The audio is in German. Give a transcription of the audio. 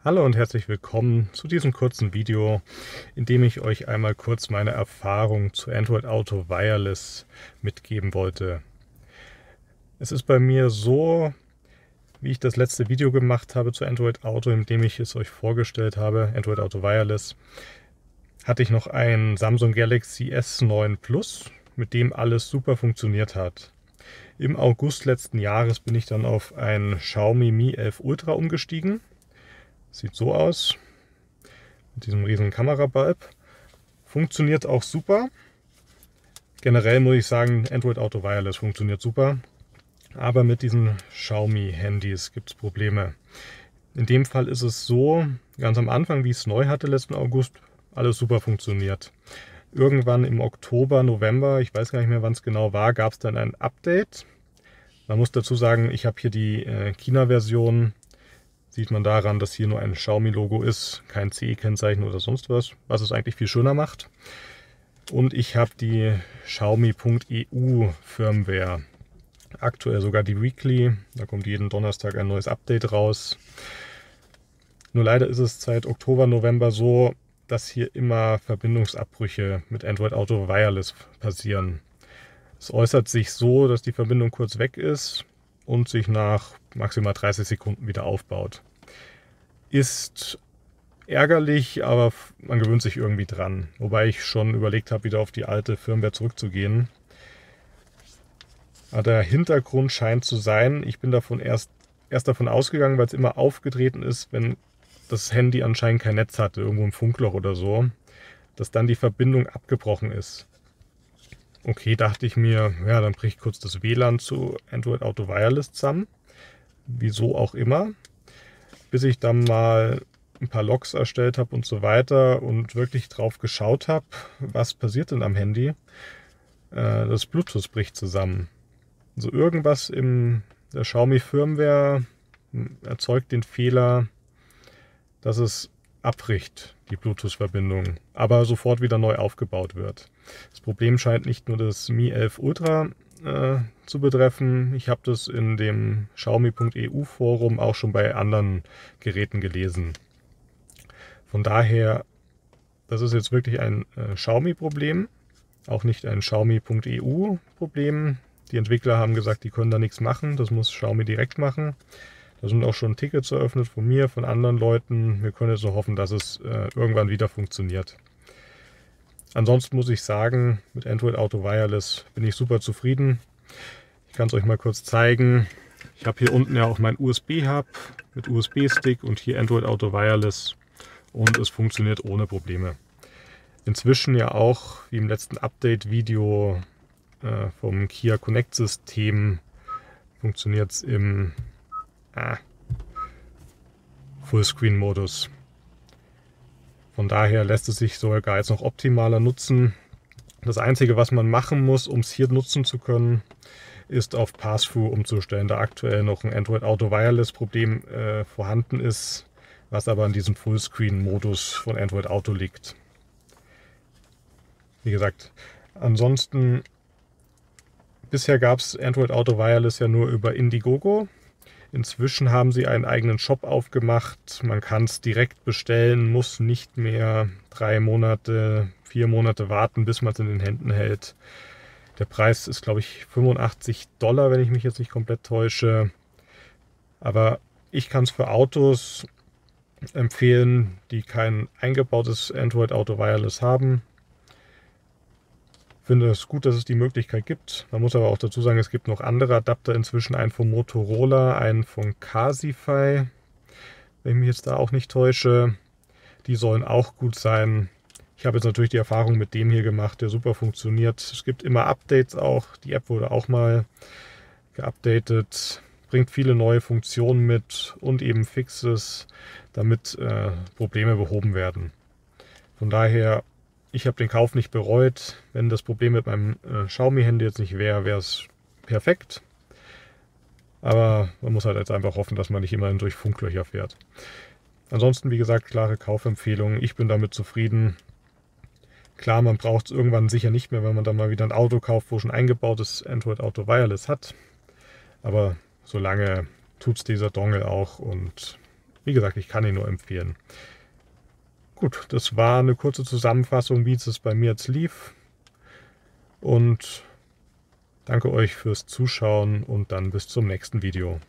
Hallo und herzlich willkommen zu diesem kurzen Video, in dem ich euch einmal kurz meine Erfahrung zu Android Auto Wireless mitgeben wollte. Es ist bei mir so, wie ich das letzte Video gemacht habe zu Android Auto, in dem ich es euch vorgestellt habe, Android Auto Wireless, hatte ich noch ein Samsung Galaxy S9 Plus, mit dem alles super funktioniert hat. Im August letzten Jahres bin ich dann auf ein Xiaomi Mi 11 Ultra umgestiegen. Sieht so aus, mit diesem riesen Kamerabalb. Funktioniert auch super. Generell muss ich sagen, Android Auto Wireless funktioniert super. Aber mit diesen Xiaomi-Handys gibt es Probleme. In dem Fall ist es so, ganz am Anfang, wie ich es neu hatte letzten August, alles super funktioniert. Irgendwann im Oktober, November, ich weiß gar nicht mehr, wann es genau war, gab es dann ein Update. Man muss dazu sagen, ich habe hier die China-Version. Sieht man daran, dass hier nur ein Xiaomi-Logo ist, kein CE-Kennzeichen oder sonst was es eigentlich viel schöner macht. Und ich habe die Xiaomi.eu Firmware. Aktuell sogar die Weekly, da kommt jeden Donnerstag ein neues Update raus. Nur leider ist es seit Oktober, November so, dass hier immer Verbindungsabbrüche mit Android Auto Wireless passieren. Es äußert sich so, dass die Verbindung kurz weg ist und sich nach maximal 30 Sekunden wieder aufbaut. Ist ärgerlich, aber man gewöhnt sich irgendwie dran. Wobei ich schon überlegt habe, wieder auf die alte Firmware zurückzugehen. Aber der Hintergrund scheint zu sein, ich bin erst davon ausgegangen, weil es immer aufgetreten ist, wenn das Handy anscheinend kein Netz hatte, irgendwo im Funkloch oder so, dass dann die Verbindung abgebrochen ist. Okay, dachte ich mir, ja, dann bricht kurz das WLAN zu Android Auto Wireless zusammen. Wieso auch immer. Bis ich dann mal ein paar Logs erstellt habe und so weiter und wirklich drauf geschaut habe, was passiert denn am Handy. Das Bluetooth bricht zusammen. Also irgendwas in der Xiaomi Firmware erzeugt den Fehler, dass es abbricht, die Bluetooth-Verbindung, aber sofort wieder neu aufgebaut wird. Das Problem scheint nicht nur das Mi 11 Ultra zu betreffen. Ich habe das in dem Xiaomi.eu Forum auch schon bei anderen Geräten gelesen. Von daher, das ist jetzt wirklich ein Xiaomi-Problem, auch nicht ein Xiaomi.eu-Problem. Die Entwickler haben gesagt, die können da nichts machen, das muss Xiaomi direkt machen. Da sind auch schon Tickets eröffnet von mir, von anderen Leuten. Wir können jetzt nur hoffen, dass es irgendwann wieder funktioniert. Ansonsten muss ich sagen, mit Android Auto Wireless bin ich super zufrieden. Ich kann es euch mal kurz zeigen. Ich habe hier unten ja auch mein USB-Hub mit USB-Stick und hier Android Auto Wireless und es funktioniert ohne Probleme. Inzwischen ja auch, wie im letzten Update-Video vom Kia Connect-System, funktioniert es im Fullscreen-Modus. Von daher lässt es sich sogar jetzt noch optimaler nutzen. Das Einzige, was man machen muss, um es hier nutzen zu können, ist auf Pass-Through umzustellen, da aktuell noch ein Android Auto Wireless Problem vorhanden ist, was aber in diesem Fullscreen-Modus von Android Auto liegt. Wie gesagt, ansonsten, bisher gab es Android Auto Wireless ja nur über Indiegogo. Inzwischen haben sie einen eigenen Shop aufgemacht. Man kann es direkt bestellen, muss nicht mehr 3 Monate, 4 Monate warten, bis man es in den Händen hält. Der Preis ist, glaube ich, $85, wenn ich mich jetzt nicht komplett täusche. Aber ich kann es für Autos empfehlen, die kein eingebautes Android Auto Wireless haben. Ich finde es gut, dass es die Möglichkeit gibt. Man muss aber auch dazu sagen, es gibt noch andere Adapter inzwischen, einen von Motorola, einen von Casify, wenn ich mich jetzt da auch nicht täusche. Die sollen auch gut sein. Ich habe jetzt natürlich die Erfahrung mit dem hier gemacht, der super funktioniert. Es gibt immer Updates auch. Die App wurde auch mal geupdatet, bringt viele neue Funktionen mit und eben Fixes, damit Probleme behoben werden. Von daher, ich habe den Kauf nicht bereut. Wenn das Problem mit meinem Xiaomi-Handy jetzt nicht wäre, wäre es perfekt. Aber man muss halt jetzt einfach hoffen, dass man nicht immer durch Funklöcher fährt. Ansonsten, wie gesagt, klare Kaufempfehlung. Ich bin damit zufrieden. Klar, man braucht es irgendwann sicher nicht mehr, wenn man dann mal wieder ein Auto kauft, wo schon eingebautes Android Auto Wireless hat. Aber solange tut es dieser Dongle auch und Wie gesagt, ich kann ihn nur empfehlen. Gut, das war eine kurze Zusammenfassung, wie es bei mir jetzt lief. Und danke euch fürs Zuschauen und dann bis zum nächsten Video.